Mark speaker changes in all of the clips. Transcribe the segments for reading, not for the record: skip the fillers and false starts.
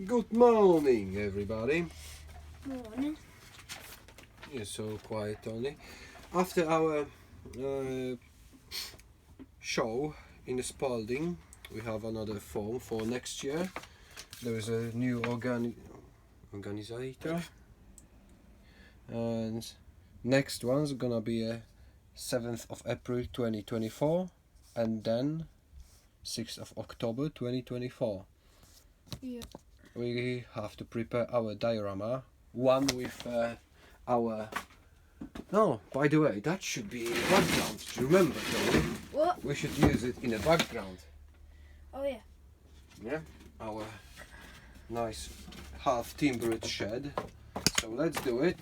Speaker 1: Good morning, everybody.
Speaker 2: Morning.
Speaker 1: You're so quiet, Tony. After our show in the Spalding, we have another form for next year. There is a new organizer, and next one's gonna be a 7th of April 2024, and then 6th of October 2024.
Speaker 2: Yeah.
Speaker 1: We have to prepare our diorama, one with our... No, by the way, that should be in the background. Remember, Tony?
Speaker 2: What?
Speaker 1: We should use it in the background.
Speaker 2: Oh yeah.
Speaker 1: Yeah, our nice half timbered shed. So let's do it.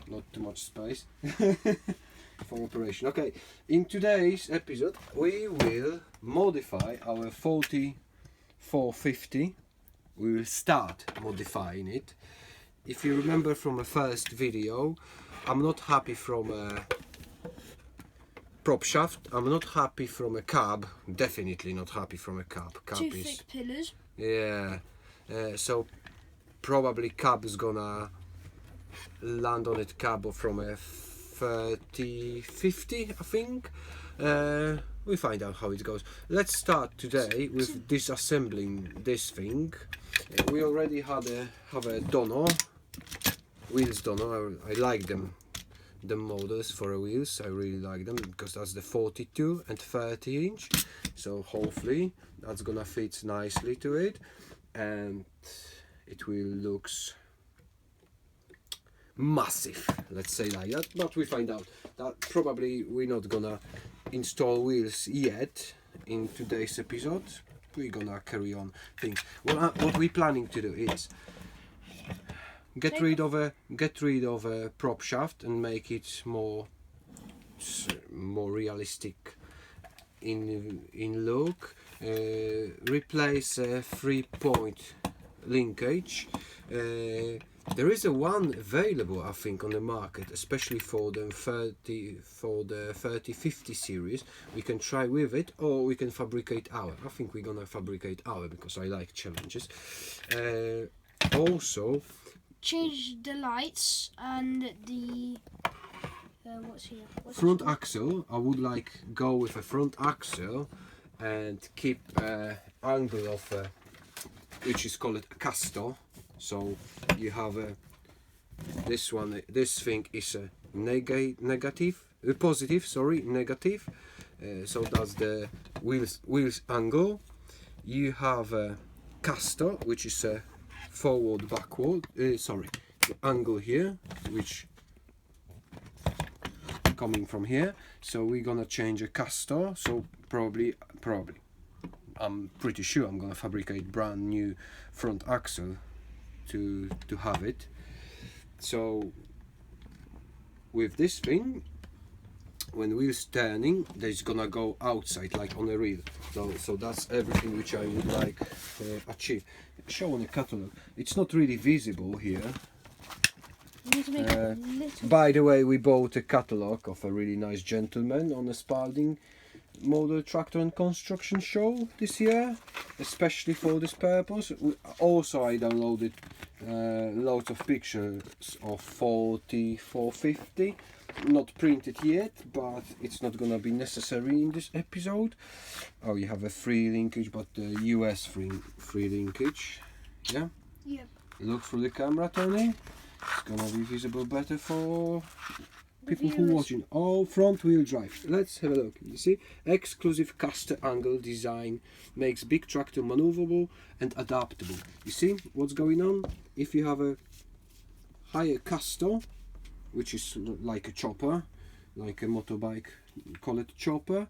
Speaker 1: Not too much space for operation. Okay, in today's episode we will modify our 4450. We will start modifying it. If you remember from the first video, I'm not happy from a prop shaft. I'm not happy from a cab. Definitely not happy from a cab.
Speaker 2: Two thick pillars.
Speaker 1: Yeah. So probably cab is gonna land on it cab from a 3050, I think. We find out how it goes. Let's start today with disassembling this thing. We already have a dono, wheels dono. I like them, the models for the wheels. I really like them because that's the 42 and 30 inch. So hopefully that's gonna fit nicely to it, and it will looks massive, let's say like that. But we find out that probably we're not gonna install wheels yet in today's episode. We're gonna carry on things. Well, what we're planning to do is get rid of a prop shaft and make it more realistic in look. Replace a 3-point linkage. There is a one available, I think, on the market, especially for the 3050 series. We can try with it, or we can fabricate our. I think we're gonna fabricate our because I like challenges. Also,
Speaker 2: change the lights and the what's here?
Speaker 1: Front axle. I would like go with a front axle and keep angle of which is called a casto. So you have this one. This thing is a positive. Sorry, negative. So that's the wheels angle. You have a casto, which is a forward backward. Sorry, the angle here, which coming from here. So we're gonna change a casto. So probably. I'm pretty sure I'm gonna fabricate brand new front axle to have it. So with this thing, when wheels turning, there's gonna go outside like on a reel. So that's everything which I would like achieve. Show on the catalog. It's not really visible here.
Speaker 2: You need to make it a little.
Speaker 1: By the way, we bought a catalog of a really nice gentleman on the Spalding Model Tractor and Construction Show this year, especially for this purpose. Also, I downloaded loads of pictures of 4450, not printed yet, but it's not gonna be necessary in this episode. Oh, you have a free linkage, but the US free linkage. Yeah.
Speaker 2: Yep.
Speaker 1: Look through the camera, Tony. It's gonna be visible better for people who are watching. Oh, front wheel drive. Let's have a look. You see, exclusive caster angle design makes big tractor maneuverable and adaptable. You see what's going on? If you have a higher caster, which is like a chopper, like a motorbike, call it chopper.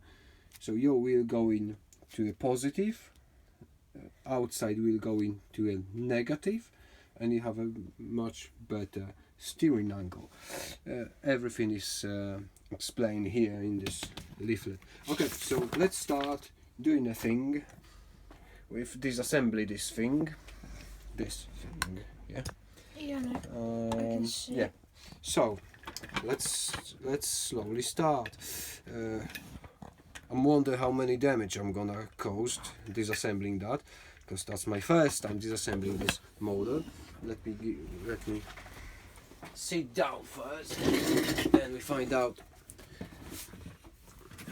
Speaker 1: So your wheel going to a positive, outside wheel going to a negative, and you have a much better steering angle. Everything is explained here in this leaflet. Okay, so let's start doing a thing with disassembly this thing. Yeah.
Speaker 2: Yeah, no. I can see.
Speaker 1: Yeah. So let's slowly start. I'm wonder how many damage I'm gonna cause disassembling that, because that's my first time disassembling this model. Let me sit down first, then we find out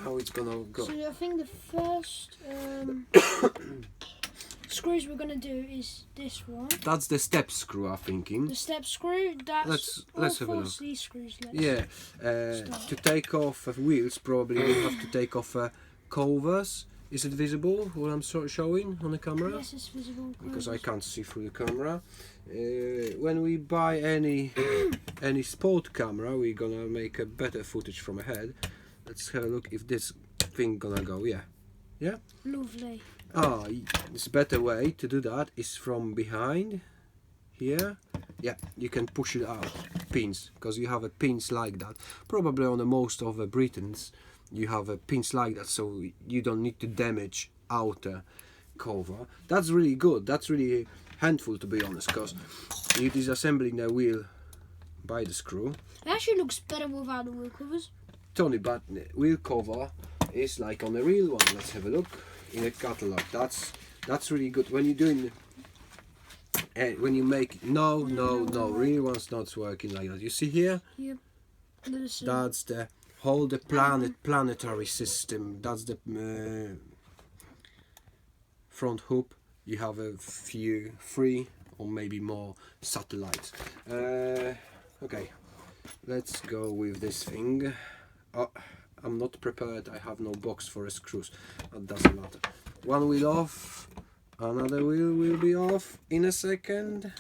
Speaker 1: how it's gonna go.
Speaker 2: So I think the first screws we're gonna do is this one.
Speaker 1: That's the step screw, I'm thinking.
Speaker 2: The step screw. That's
Speaker 1: let's have a look.
Speaker 2: these screws.
Speaker 1: Yeah, to take off wheels, probably we have to take off covers. Is it visible what I'm showing on the camera?
Speaker 2: Yes, it's visible.
Speaker 1: Because I can't see through the camera. When we buy any sport camera, we're gonna make a better footage from ahead. Let's have a look if this thing gonna go. Yeah.
Speaker 2: Lovely.
Speaker 1: This better way to do that is from behind here. Yeah, you can push it out pins, because you have a pins like that. Probably on the most of the Britons you have a pins like that, so you don't need to damage outer cover. That's really good. That's really handful, to be honest, because you're disassembling the wheel by the screw.
Speaker 2: It actually looks better without the wheel covers.
Speaker 1: Tony, but the wheel cover is like on a real one. Let's have a look in a catalog. That's really good when you're doing when you make no real one's not working like that. You see here?
Speaker 2: Yep.
Speaker 1: That's the whole planetary system. That's the front hoop. You have a few, 3 or maybe more satellites. Okay, let's go with this thing. I'm not prepared. I have no box for a screws. That doesn't matter. One wheel off, another wheel will be off in a second.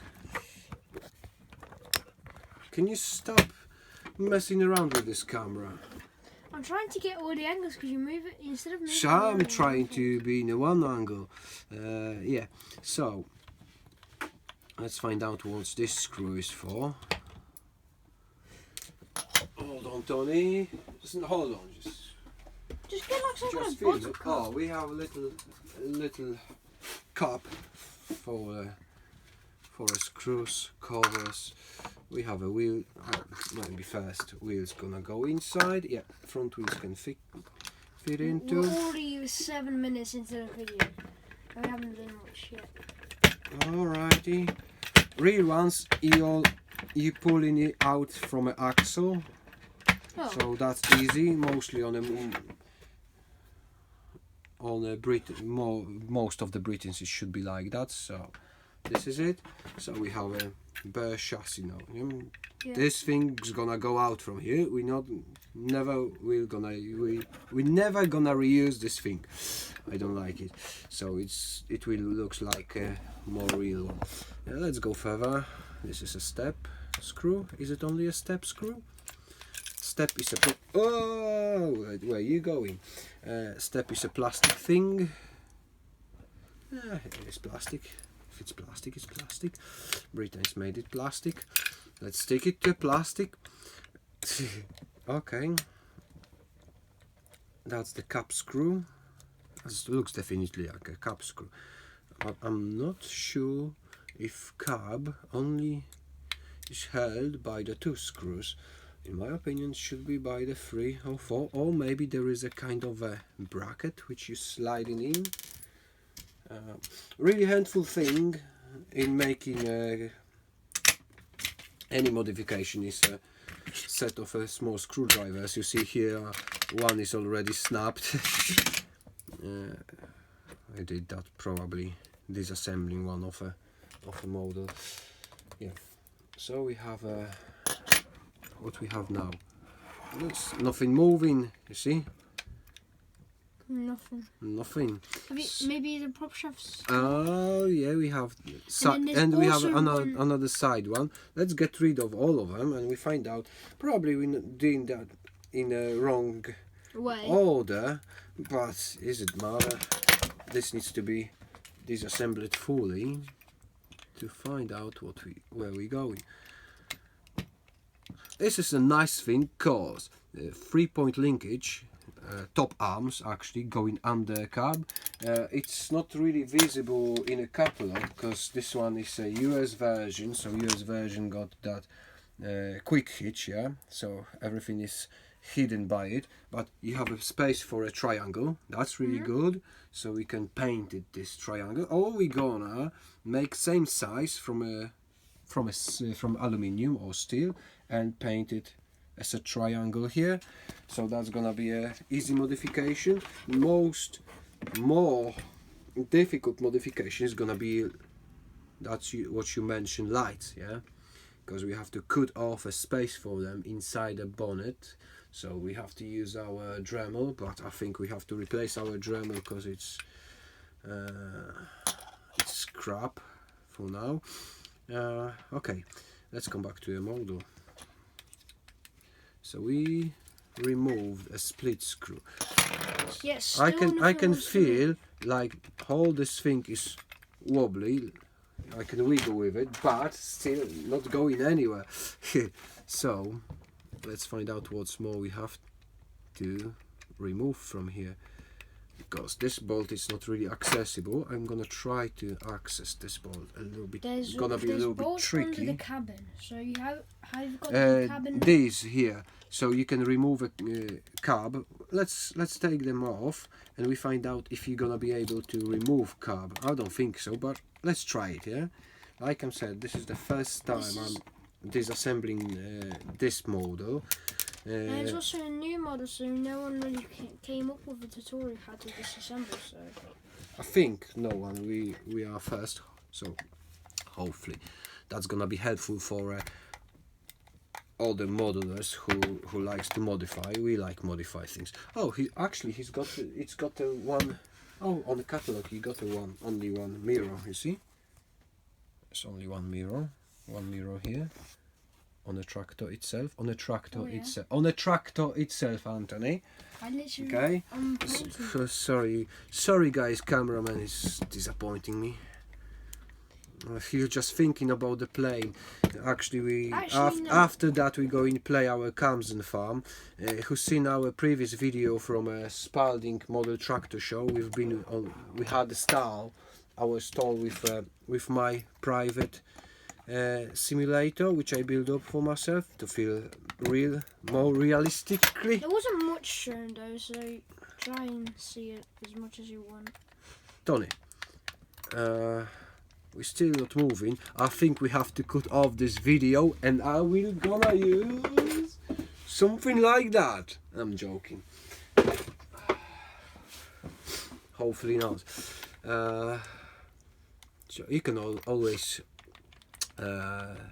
Speaker 1: Can you stop messing around with this camera?
Speaker 2: I'm trying to get all the angles because you move it instead of moving.
Speaker 1: So I'm trying to be in a one angle. Yeah. So let's find out what this screw is for. Hold on, Tony. Hold on.
Speaker 2: Just get like some kind of
Speaker 1: feel
Speaker 2: bottle
Speaker 1: it.
Speaker 2: cup.
Speaker 1: Oh, we have a little cup for screws, covers. We have a wheel. Maybe first wheel's gonna go inside. Yeah, front wheels can fit into.
Speaker 2: We're already 7 minutes into the video. And we haven't done much yet.
Speaker 1: Alrighty. Real ones, you pulling it out from an axle.
Speaker 2: Oh.
Speaker 1: So that's easy. Mostly on most of the Britons it should be like that. So this is it. So we have a bare chassis now.
Speaker 2: Yeah.
Speaker 1: This thing's gonna go out from here. We never gonna reuse this thing. I don't like it. So it will looks like a more real one. Yeah, let's go further. This is a step screw. Is it only a step screw? Step is a where are you going? Step is a plastic thing. It's plastic. If it's plastic, it's plastic. Britain's made it plastic. Let's stick it to plastic. Okay. That's the cap screw. It looks definitely like a cap screw. But I'm not sure if cab only is held by the 2 screws. In my opinion, it should be by the 3 or 4, or maybe there is a kind of a bracket which you sliding in. Really handful thing in making any modification is a set of small screwdrivers. You see here, one is already snapped. I did that probably disassembling one of a model. Yeah. So we have what we have now. Looks nothing moving. You see? Nothing.
Speaker 2: Maybe the prop shafts.
Speaker 1: Oh yeah, we have
Speaker 2: and
Speaker 1: we have
Speaker 2: also
Speaker 1: another side one. Let's get rid of all of them, and we find out probably we're doing that in a wrong
Speaker 2: way
Speaker 1: order. But is it matter? This needs to be disassembled fully to find out where we're going. This is a nice thing because 3-point linkage. Top arms actually going under cab. It's not really visible in a catalog because this one is a US version, so US version got that quick hitch, yeah, so everything is hidden by it, but you have a space for a triangle. That's really good. So we can paint it this triangle, or we gonna make same size from aluminium or steel and paint it as a triangle here. So that's gonna be a easy modification. More difficult modification is gonna be what you mentioned, lights, yeah, because we have to cut off a space for them inside the bonnet. So we have to use our Dremel, but I think we have to replace our Dremel because it's crap for now. Okay, let's come back to the model. So we removed a split screw.
Speaker 2: Yes.
Speaker 1: I can feel like all this thing is wobbly. I can wiggle with it, but still not going anywhere. So let's find out what's more we have to remove from here, because this bolt is not really accessible. I'm gonna try to access this bolt a little bit. It's gonna be a little bit tricky.
Speaker 2: Under the cabin. So you have got the cabin.
Speaker 1: These here, so you can remove a cab. Let's take them off, and we find out if you're gonna be able to remove cab. I don't think so, but let's try it. Yeah, like I said, this is the first time I'm disassembling this model.
Speaker 2: And it's also a new model, so no one really came up with a tutorial how to disassemble. So
Speaker 1: I think no one. We are first, so hopefully that's gonna be helpful for all the modelers who likes to modify. We like modify things. Oh, he's got the one. Oh, on the catalog he got only one mirror. You see, it's only one mirror here. On the tractor itself. On the tractor itself. On the tractor itself, Anthony.
Speaker 2: I literally.
Speaker 1: Okay. Sorry, guys. Cameraman is disappointing me. You're just thinking about the plane. Actually, after that we go and play our Camden farm. Who's seen our previous video from a Spalding model tractor show? We had our stall with my private simulator, which I built up for myself to feel more realistically.
Speaker 2: There wasn't much shown though, so try and see it as much as you want.
Speaker 1: Tony, we're still not moving. I think we have to cut off this video, and I will gonna use something like that. I'm joking. Hopefully not. So you can always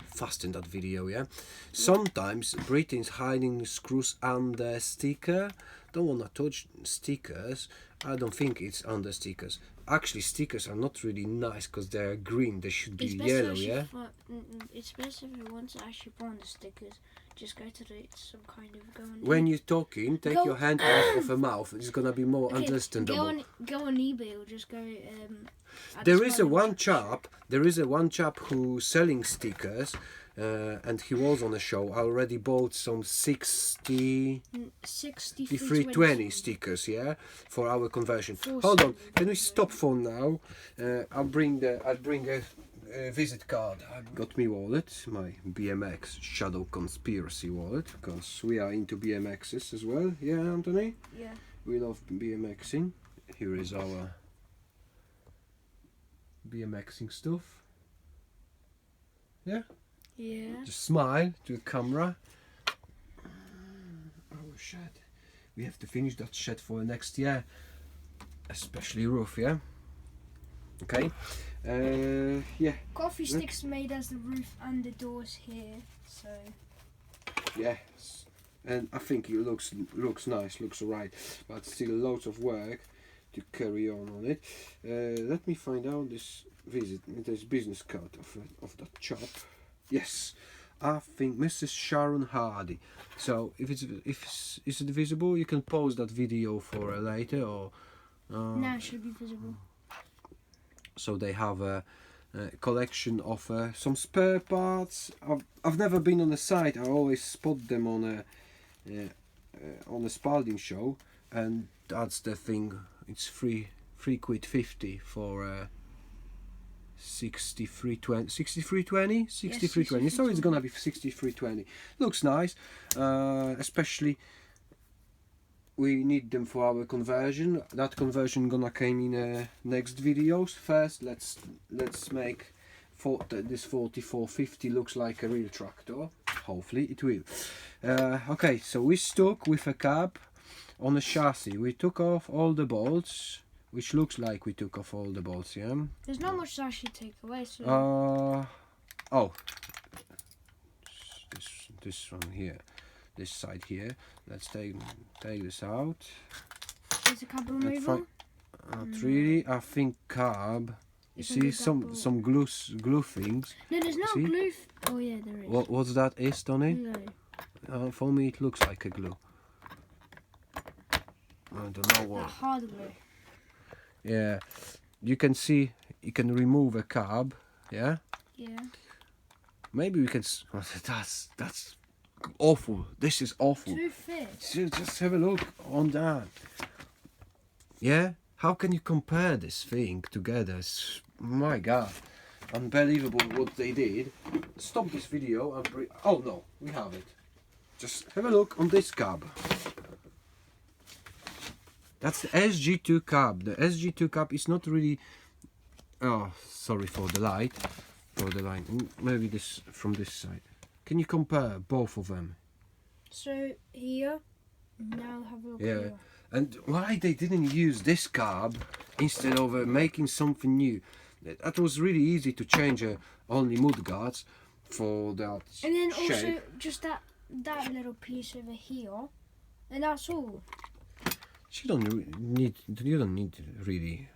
Speaker 1: fasten that video, yeah. Sometimes Britain's hiding screws under sticker. Don't wanna touch stickers. I don't think it's under stickers. Actually, stickers are not really nice because they're green. They should be yellow, yeah.
Speaker 2: It's best if you want to actually put on the stickers. Just go to some kind of
Speaker 1: When you're talking, take your hand out of the mouth. It's gonna be more understandable.
Speaker 2: Go on eBay or just go.
Speaker 1: There is a one chap who's selling stickers, and he was on a show. I already bought some 6320 stickers, yeah, for our conversion. Hold on, can we stop for now? I'll bring a visit card. I've got my wallet, my BMX Shadow Conspiracy wallet, because we are into BMXs as well. Yeah, Anthony?
Speaker 2: Yeah.
Speaker 1: We love BMXing. Here is our BMXing stuff. Yeah?
Speaker 2: Yeah.
Speaker 1: Just smile to the camera. Oh shed. We have to finish that shed for next year. Especially roof, yeah? Okay. Yeah.
Speaker 2: Coffee sticks made as the roof and the doors here, so.
Speaker 1: Yes. And I think it looks nice, looks alright, but still loads of work to carry on it. Let me find out this business card of that chap. Yes, I think Mrs. Sharon Hardy. So if is it visible, you can pause that video for later, or
Speaker 2: now it should be visible.
Speaker 1: So they have a collection of some spare parts. I've never been on the site. I always spot them on a Spalding show, and that's the thing. It's £3.50 for 6320. So it's gonna be 6320. Looks nice, especially we need them for our conversion. That conversion gonna come in next videos. First, let's make this 4450 looks like a real tractor. Hopefully it will. Okay, so we stuck with a cab on a chassis. We took off all the bolts, which looks like we took off all the bolts. Yeah.
Speaker 2: There's not much to actually take away. So.
Speaker 1: Oh. This one here. This side here. Let's take this out.
Speaker 2: Is the cab removal?
Speaker 1: Not really. I think cab. You see some glue things.
Speaker 2: No, there's no glue. Oh yeah, there is.
Speaker 1: What's that is, Tony?
Speaker 2: No.
Speaker 1: For me, it looks like a glue. I don't know what.
Speaker 2: Hard glue.
Speaker 1: Yeah, you can see. You can remove a cab. Yeah.
Speaker 2: Yeah.
Speaker 1: Maybe we can. That's awful. This is awful.
Speaker 2: Too thick.
Speaker 1: Just have a look on that. Yeah. How can you compare this thing together? My God, unbelievable what they did. Stop this video and oh no, we have it. Just have a look on this cab. That's the SG2 cab. The SG2 cab is not really. Oh, sorry for the light. Maybe this from this side. Can you compare both of them?
Speaker 2: So here, now have a look
Speaker 1: Yeah.
Speaker 2: here.
Speaker 1: And why they didn't use this cab instead of making something new? That was really easy to change only mudguards for that
Speaker 2: And then
Speaker 1: shape.
Speaker 2: also just that little piece over here, and that's all.
Speaker 1: You don't need to really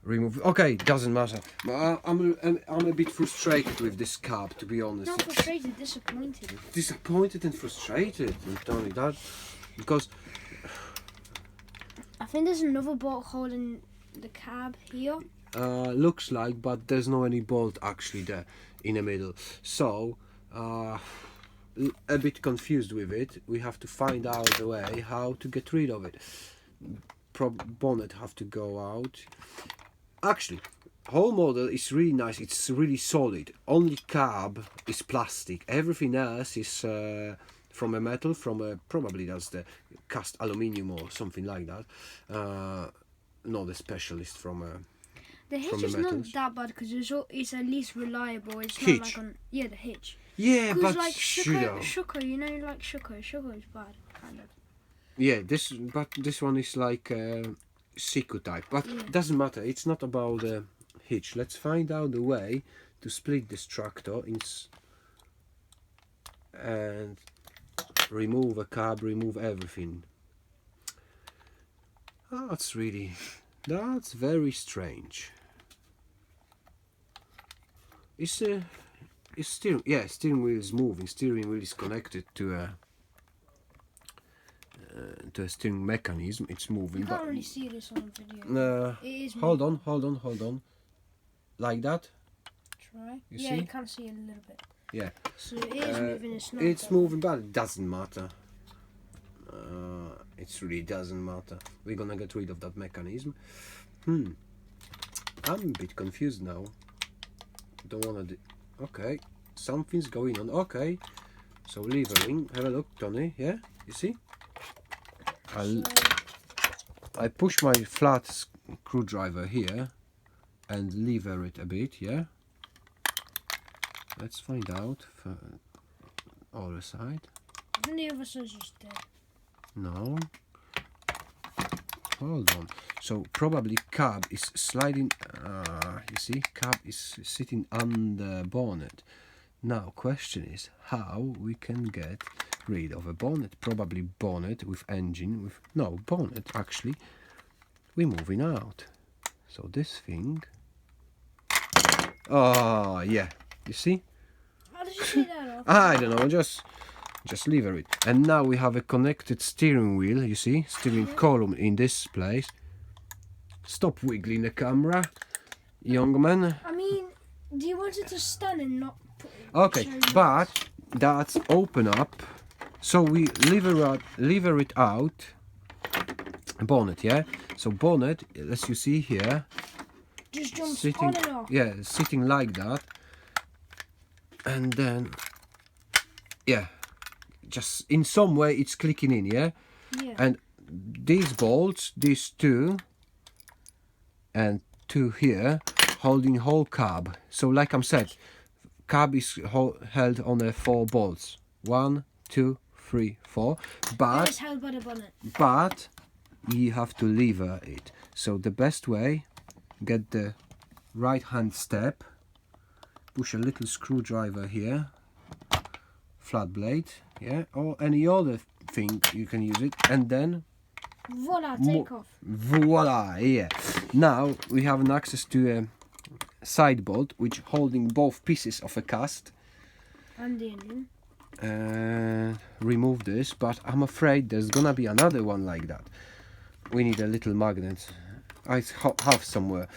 Speaker 1: remove. Okay, doesn't matter. I'm a bit frustrated with this cab, to be honest.
Speaker 2: Not frustrated, disappointed.
Speaker 1: Disappointed and frustrated, not only that, because.
Speaker 2: I think there's another bolt holding the cab here.
Speaker 1: Looks like, but there's no any bolt actually there in the middle. So, a bit confused with it. We have to find out a way how to get rid of it. Bonnet have to go out. Actually, whole model is really nice. It's really solid. Only cab is plastic. Everything else is from a metal, probably that's the cast aluminium or something like that. Not a specialist from a.
Speaker 2: The hitch is not that bad because it's at least reliable. It's
Speaker 1: Hitch.
Speaker 2: not like on the hitch.
Speaker 1: Yeah, but
Speaker 2: like Shuko, you know, like Shuko is bad, kind of.
Speaker 1: Yeah, this one is like Siku type, but it doesn't matter. It's not about the hitch. Let's find out the way to split this tractor and remove a cab, remove everything. That's very strange. It's steering wheel is moving. Steering wheel is connected to a steering mechanism. It's moving.
Speaker 2: You can't really see this on video. It is
Speaker 1: hold on. Like that.
Speaker 2: Try.
Speaker 1: You
Speaker 2: yeah,
Speaker 1: see?
Speaker 2: you can see it a little bit.
Speaker 1: Yeah.
Speaker 2: So it is moving. It's not.
Speaker 1: It's moving, but it doesn't matter. It really doesn't matter. We're gonna get rid of that mechanism. I'm a bit confused now. Don't wanna do. Okay, something's going on. Okay, so levering. Have a look, Tony. Yeah, you see? I push my flat screwdriver here and lever it a bit. Yeah. Let's find out for other side.
Speaker 2: And the other side's just dead.
Speaker 1: No. Hold on. So probably cab is sliding. You see, cab is sitting on the bonnet. Now, question is how we can get rid of a bonnet. Probably bonnet with engine. With no bonnet. Actually, we're moving out. So this thing. Oh yeah. You see?
Speaker 2: How did you see that off?
Speaker 1: I don't know. Just lever it. And now we have a connected steering wheel, you see? Steering column in this place. Stop wiggling the camera, young man.
Speaker 2: I mean, do you want it to stand and not put it?
Speaker 1: Okay, but that's open up. So we lever it out. Bonnet, yeah? So bonnet, as you see here.
Speaker 2: Just jumps
Speaker 1: Sitting,
Speaker 2: on and off.
Speaker 1: yeah, sitting like that. And then, yeah. Just in some way it's clicking in, yeah?
Speaker 2: Yeah.
Speaker 1: And these bolts, these two and two here, holding whole cab. So like I said, cab is held on 4 bolts. 1, 2, 3, 4.
Speaker 2: That is
Speaker 1: But
Speaker 2: held by the bonnet.
Speaker 1: you have to lever it. So the best way, get the right hand step, push a little screwdriver here, flat blade, yeah, or any other thing you can use it, and then
Speaker 2: Voila, take off.
Speaker 1: voila, yeah. Now we have an access to a side bolt which holding both pieces of a cast.
Speaker 2: And the engine.
Speaker 1: Remove this, but I'm afraid there's gonna be another one like that. We need a little magnet. I have somewhere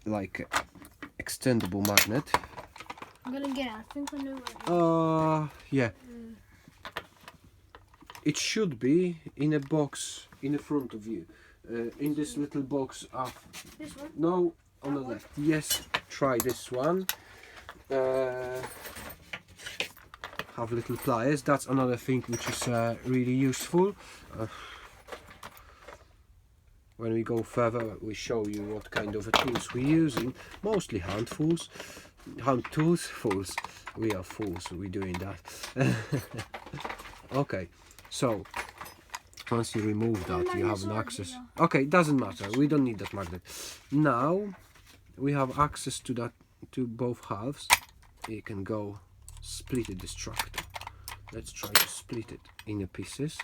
Speaker 1: like extendable magnet.
Speaker 2: I'm gonna get it. I think I know where it is.
Speaker 1: Yeah. It should be in a box in the front of you. In this little box of...
Speaker 2: This one?
Speaker 1: No, on the left. Yes, try this one. Have little pliers. That's another thing which is really useful. When we go further, we show you what kind of tools we're using. Mostly hand tools. We are fools. We're doing that. Okay, so once you remove that, you have an access. Okay, doesn't matter. We don't need that magnet. Now we have access to that, to both halves. You can go split this tractor. Let's try to split it in pieces.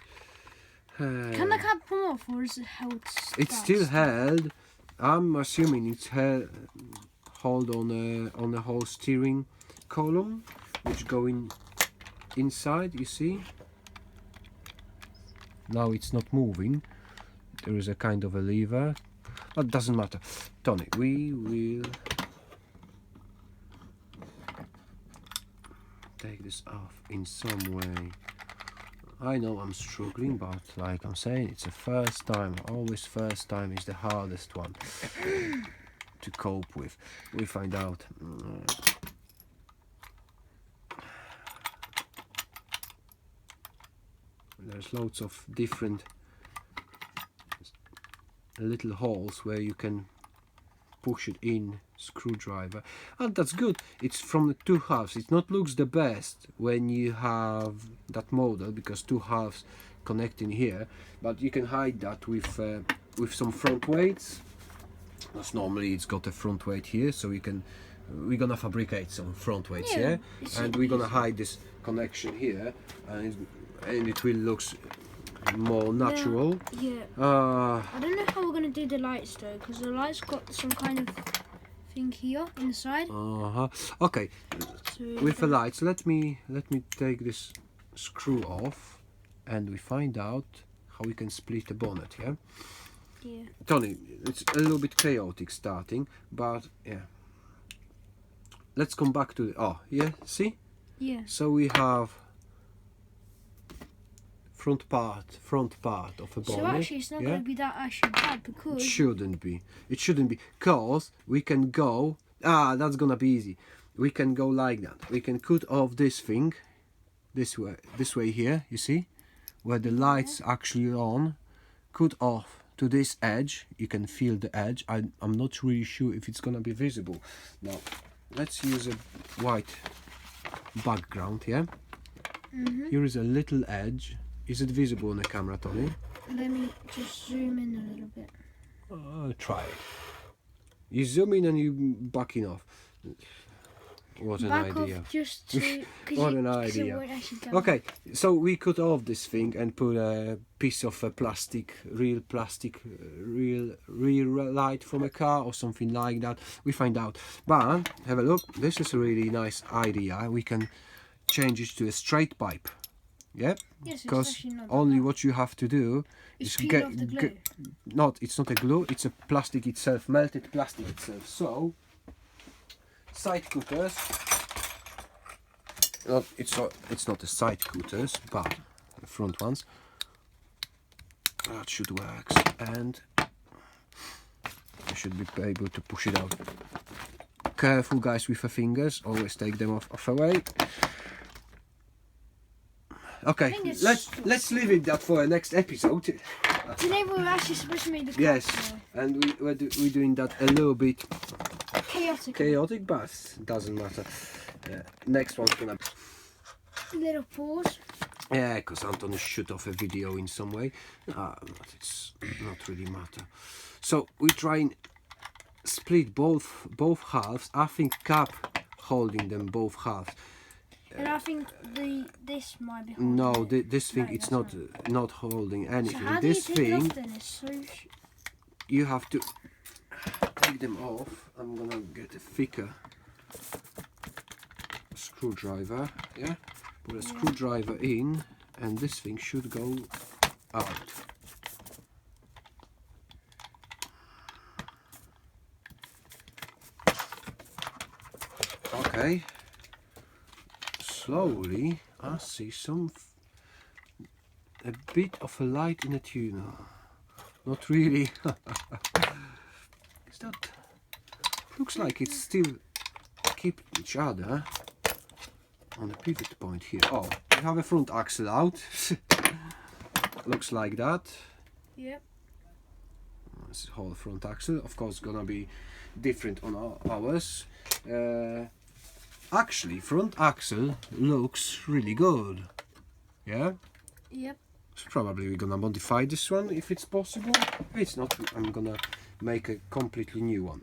Speaker 2: Can the cab come off, or is it held?
Speaker 1: It's still held. I'm assuming it's held on the whole steering column, which going inside. You see. Now it's not moving. There is a kind of a lever. But doesn't matter. Tony, we will take this off in some way. I know I'm struggling, but like I'm saying, it's the first time. Always first time is the hardest one to cope with. We find out. There's loads of different little holes where you can push it in, screwdriver, and that's good. It's from the 2 halves. It not looks the best when you have that model, because 2 halves connecting here, but you can hide that with some front weights. Because normally it's got a front weight here, so we're gonna fabricate some front weights, yeah, and we're gonna hide this connection here, and it will looks more natural.
Speaker 2: Yeah. I don't know how we're gonna do the lights though, because the lights got some kind of thing here inside.
Speaker 1: Okay.
Speaker 2: So
Speaker 1: With the lights, let me take this screw off, and we find out how we can split the bonnet. Yeah.
Speaker 2: Yeah.
Speaker 1: Tony, it's a little bit chaotic starting, but yeah. Let's come back to the. Yeah. See.
Speaker 2: Yeah.
Speaker 1: So we have front part of a bonnet.
Speaker 2: So actually it's not going to be that actually bad, because
Speaker 1: it shouldn't be, because we can go, that's gonna be easy. We can go like that. We can cut off this thing this way here, you see, where the lights actually on, cut off to this edge. You can feel the edge. I'm not really sure if it's gonna be visible. Now let's use a white background here. Here is a little edge. Is it visible on the camera, Tony?
Speaker 2: Let me just zoom in a little bit.
Speaker 1: Try it. You zoom in and you backing off. What an
Speaker 2: Back
Speaker 1: idea.
Speaker 2: off just to...
Speaker 1: What an idea. Okay, so we cut off this thing and put a piece of real light from a car or something like that. We find out. But have a look. This is a really nice idea. We can change it to a straight pipe. Yeah,
Speaker 2: yes,
Speaker 1: because only what you have to do is
Speaker 2: peel off the glue.
Speaker 1: It's not a glue, it's a plastic itself, melted plastic itself. So side cutters, it's not a side cutters, but the front ones. That should work, and you should be able to push it out. Careful, guys, with the fingers. Always take them off away. Okay,
Speaker 2: think it's-
Speaker 1: let's leave it that for a next episode.
Speaker 2: Today we were actually supposed to make the
Speaker 1: Yes,
Speaker 2: cup,
Speaker 1: and we're doing that a little bit
Speaker 2: chaotic.
Speaker 1: but doesn't matter. Next one's gonna
Speaker 2: Little pause.
Speaker 1: yeah, because Anton shoot off a video in some way. But it's not really matter. So we try and split both halves. I think cap holding them both halves.
Speaker 2: And I think this might be holding
Speaker 1: No,
Speaker 2: it.
Speaker 1: this thing
Speaker 2: No,
Speaker 1: it's
Speaker 2: that's
Speaker 1: not holding
Speaker 2: So
Speaker 1: anything.
Speaker 2: how do
Speaker 1: This
Speaker 2: you take it
Speaker 1: thing
Speaker 2: off then? It's so
Speaker 1: you have to take them off. I'm gonna get a thicker screwdriver. Yeah, put a screwdriver in, and this thing should go out. Okay. Slowly, I see a bit of a light in the tunnel. Not really. Is that? Looks like it's still keep each other on the pivot point here. Oh, we have a front axle out. Looks like that.
Speaker 2: Yep.
Speaker 1: This whole front axle, of course, gonna be different on ours. Actually, front axle looks really good. Yeah.
Speaker 2: Yep.
Speaker 1: So probably we're gonna modify this one if it's possible. If it's not, I'm gonna make a completely new one.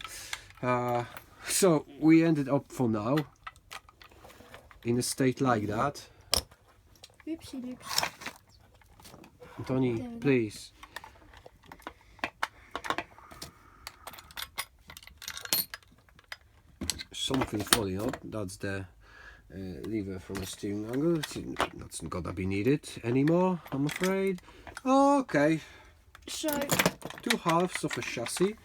Speaker 1: So we ended up for now in a state like that.
Speaker 2: Oopsie doops.
Speaker 1: Tony,
Speaker 2: There we go.
Speaker 1: please. Something falling up. That's the lever from the steering angle. That's not gonna be needed anymore, I'm afraid. Okay,
Speaker 2: So
Speaker 1: two halves of a chassis.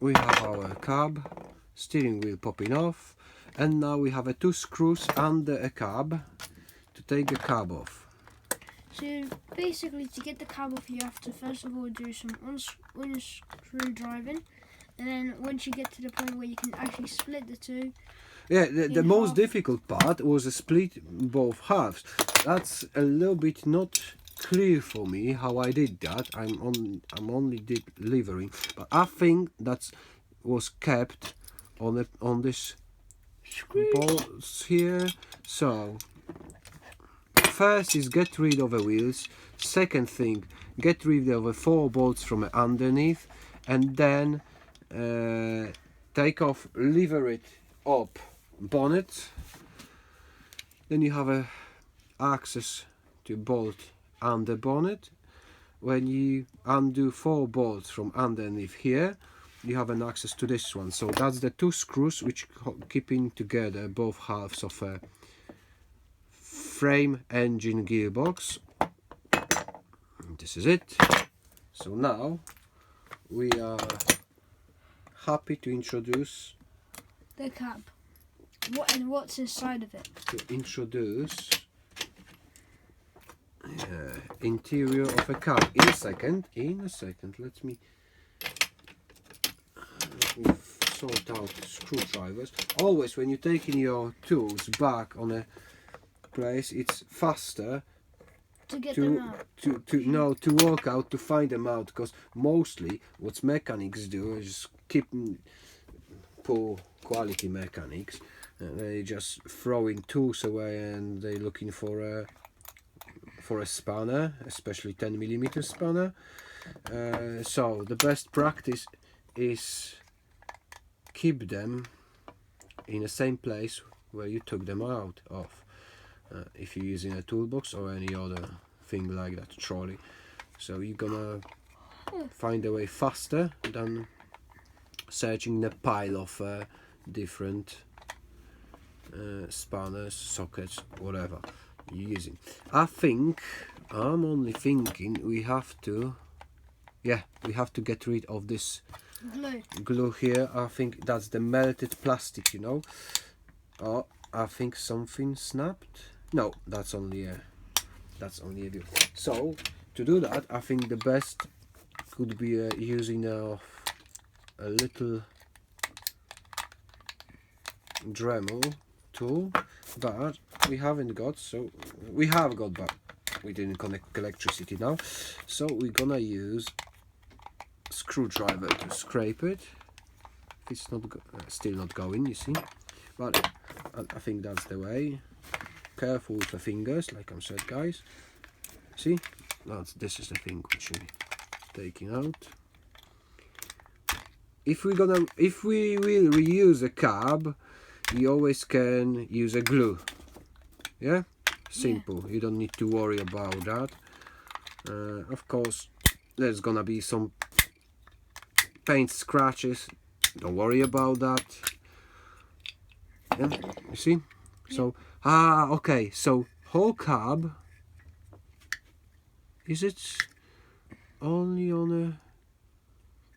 Speaker 1: We have our cab, steering wheel popping off, and now we have two screws under a cab to take the cab off.
Speaker 2: So basically, to get the cab off, you have to first of all do some unscrew driving, and then once you get to the point where you can actually split the two.
Speaker 1: Yeah, the
Speaker 2: In
Speaker 1: most
Speaker 2: half.
Speaker 1: difficult part was to split both halves. That's a little bit not clear for me how I did that. I'm only delivering, but I think that was kept on this bolts here. So first is get rid of the wheels. Second thing, get rid of the 4 bolts from underneath, and then take off, lever it up bonnet. Then you have a access to bolt under bonnet. When you undo 4 bolts from underneath here, you have an access to this one. So that's the 2 screws which keeping together both halves of a frame engine gearbox. This is it. So now we are happy to introduce
Speaker 2: The cab. What's inside of it?
Speaker 1: Interior of a car. In a second, let me sort out screwdrivers. Always when you're taking your tools back on a place, it's faster
Speaker 2: To get them out.
Speaker 1: to work out, to find them out, because mostly what mechanics do is keep poor quality mechanics. They just throwing tools away and they looking for a spanner, especially 10mm spanner. So the best practice is keep them in the same place where you took them out of. If you're using a toolbox or any other thing like that, trolley. So you're gonna find a way faster than searching the pile of different spanners, sockets, whatever you're using. I'm only thinking we have to get rid of this glue here. I think that's the melted plastic, you know. Oh, I think something snapped. No, that's only a glue. So to do that, I think the best could be using a little Dremel tool, but we haven't got, so we have got, but we didn't connect electricity now. So we're gonna use screwdriver to scrape it. It's not still not going, you see, but I think that's the way. Careful with the fingers, like I said, guys. See, this is the thing which we're taking out. If we will reuse a cab, you always can use a glue. Yeah, simple. You don't need to worry about that. Of course, there's gonna be some paint scratches. Don't worry about that. Yeah, you see. So okay. So whole cab. Is it only on a?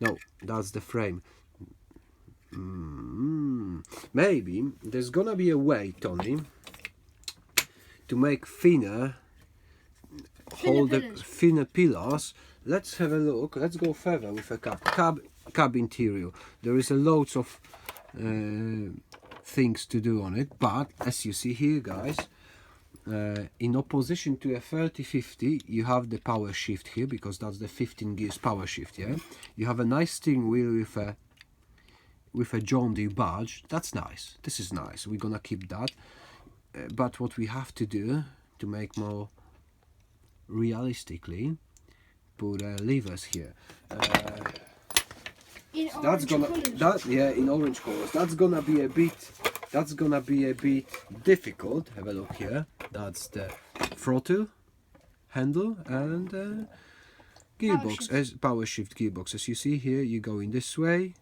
Speaker 1: No, that's the frame. Maybe there's gonna be a way, Tony, to make thinner pillars. Let's have a look. Let's go further with a cab interior. There is a loads of things to do on it, but as you see here, guys, in opposition to a 3050, you have the power shift here, because that's the 15 gears power shift. Yeah, you have a nice steering wheel with a John Deere badge. That's nice. This is nice. We're gonna keep that. But what we have to do to make more realistically, put levers here.
Speaker 2: In
Speaker 1: That's gonna in orange colors. That's gonna be a bit difficult. Have a look here. That's the throttle handle and gearbox, as power shift gearbox. As you see here, you go in this way.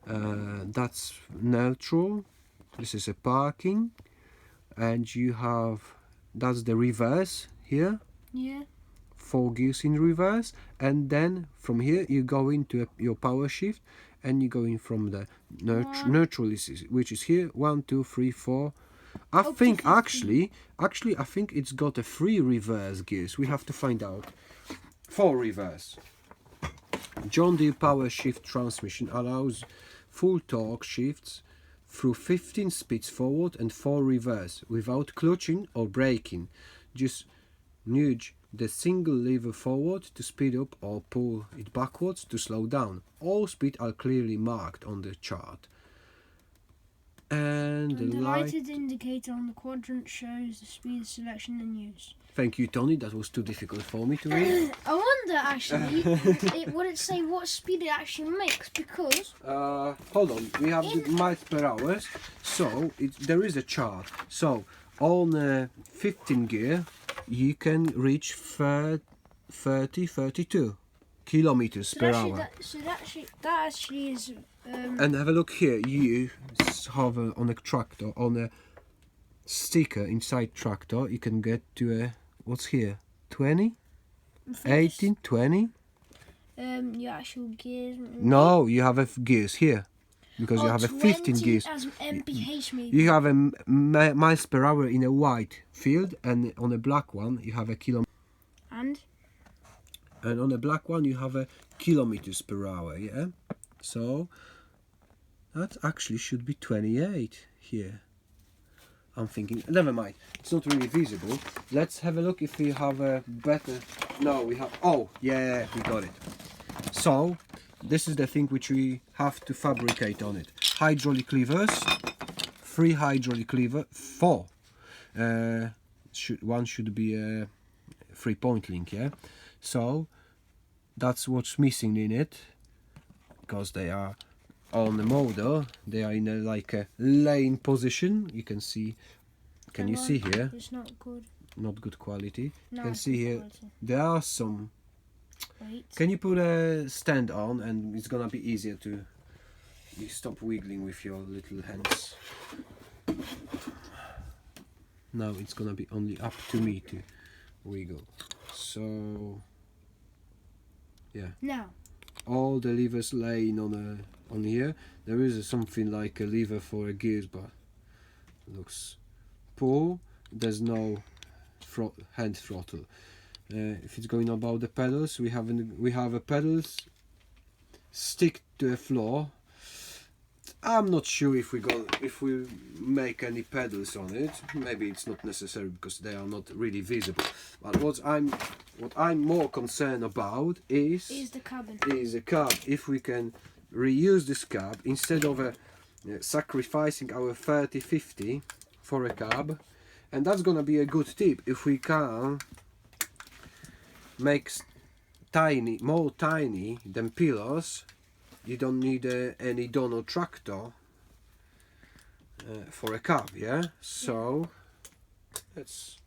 Speaker 1: That's neutral. This is a parking, and you have that's the reverse here.
Speaker 2: Yeah.
Speaker 1: 4 gears in reverse, and then from here you go into your power shift, and you go in from the neutral, which is here. 1, 2, 3, 4. I think actually I think it's got a 3 reverse gears. We have to find out. 4 reverse. John Deere power shift transmission allows full torque shifts through 15 speeds forward and 4 reverse without clutching or braking. Just nudge the single lever forward to speed up or pull it backwards to slow down. All speeds are clearly marked on the chart. And the
Speaker 2: lighted indicator on the quadrant shows the speed selection and use.
Speaker 1: Thank you, Tony. That was too difficult for me to read.
Speaker 2: I wonder actually, would it say what speed it actually makes? Because
Speaker 1: hold on, we have the miles per hour. So there is a chart. So on 15 gear, you can reach 32 kilometers per hour.
Speaker 2: That actually is.
Speaker 1: And have a look here. You have on a tractor, on a sticker inside tractor, you can get to a, what's here, 20, 18, 20.
Speaker 2: Your actual gears.
Speaker 1: No, you have a gears here, because you have a 15 gears.
Speaker 2: As mph maybe.
Speaker 1: You have a miles per hour in a white field, and on a black one you have a kilometer.
Speaker 2: And
Speaker 1: on a black one you have a kilometers per hour. Yeah, so that actually should be 28 here. I'm thinking, never mind, it's not really visible. Let's have a look if we have a better. No, we have. Oh yeah, we got it. So this is the thing which we have to fabricate on it. Hydraulic levers, 3 hydraulic lever, 4. One should be a 3-point link, yeah. So that's what's missing in it, because they are on the model. They are in a like a lane position. You can see. Can you see here?
Speaker 2: It's not good.
Speaker 1: Not good quality.
Speaker 2: No,
Speaker 1: you can see here.
Speaker 2: Quality.
Speaker 1: There are some.
Speaker 2: Wait.
Speaker 1: Can you put a stand on, and it's gonna be easier to. You stop wiggling with your little hands. Now it's gonna be only up to me to wiggle. So yeah.
Speaker 2: Now.
Speaker 1: All the levers laying on here. There is something like a lever for a gears, but looks poor. There's no hand throttle. If it's going about the pedals, we have a pedals stick to a floor. I'm not sure if we make any pedals on it. Maybe it's not necessary because they are not really visible. But what I'm more concerned about is
Speaker 2: the cabin.
Speaker 1: Is a cab. If we can reuse this cab instead of sacrificing our 30-50 for a cab, and that's gonna be a good tip. If we can make more tiny than pillars, you don't need any Dono tractor for a cab, yeah? So let's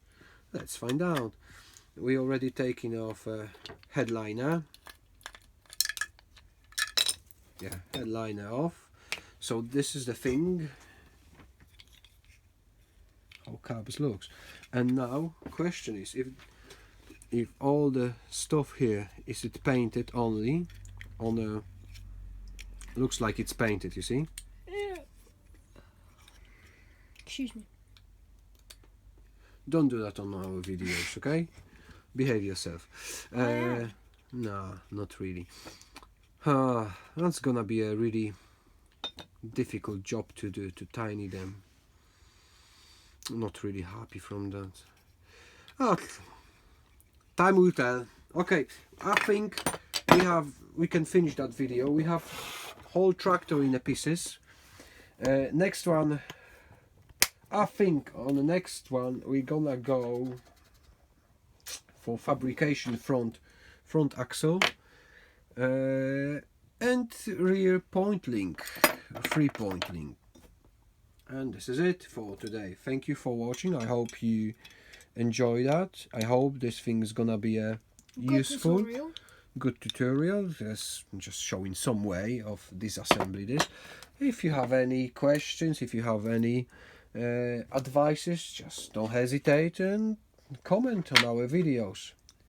Speaker 1: find out. We already taken off headliner. Yeah, headliner off. So this is the thing how cabs looks. And now question is if all the stuff here is it painted only on a, looks like it's painted, you see?
Speaker 2: Excuse me.
Speaker 1: Don't do that on our videos, okay? Behave yourself. No, not really. That's gonna be a really difficult job to do, to tiny them. I'm not really happy from that. Time will tell. Okay, I think we can finish that video. We have whole tractor in the pieces. Next one, I think on the next one we're gonna go for fabrication front axle and rear point link, 3-point link. And this is it for today. Thank you for watching. I hope you enjoy that. I hope this thing is gonna be a useful good tutorial, just showing some way of disassembly this. If you have any questions, if you have any advices, just don't hesitate and comment on our videos.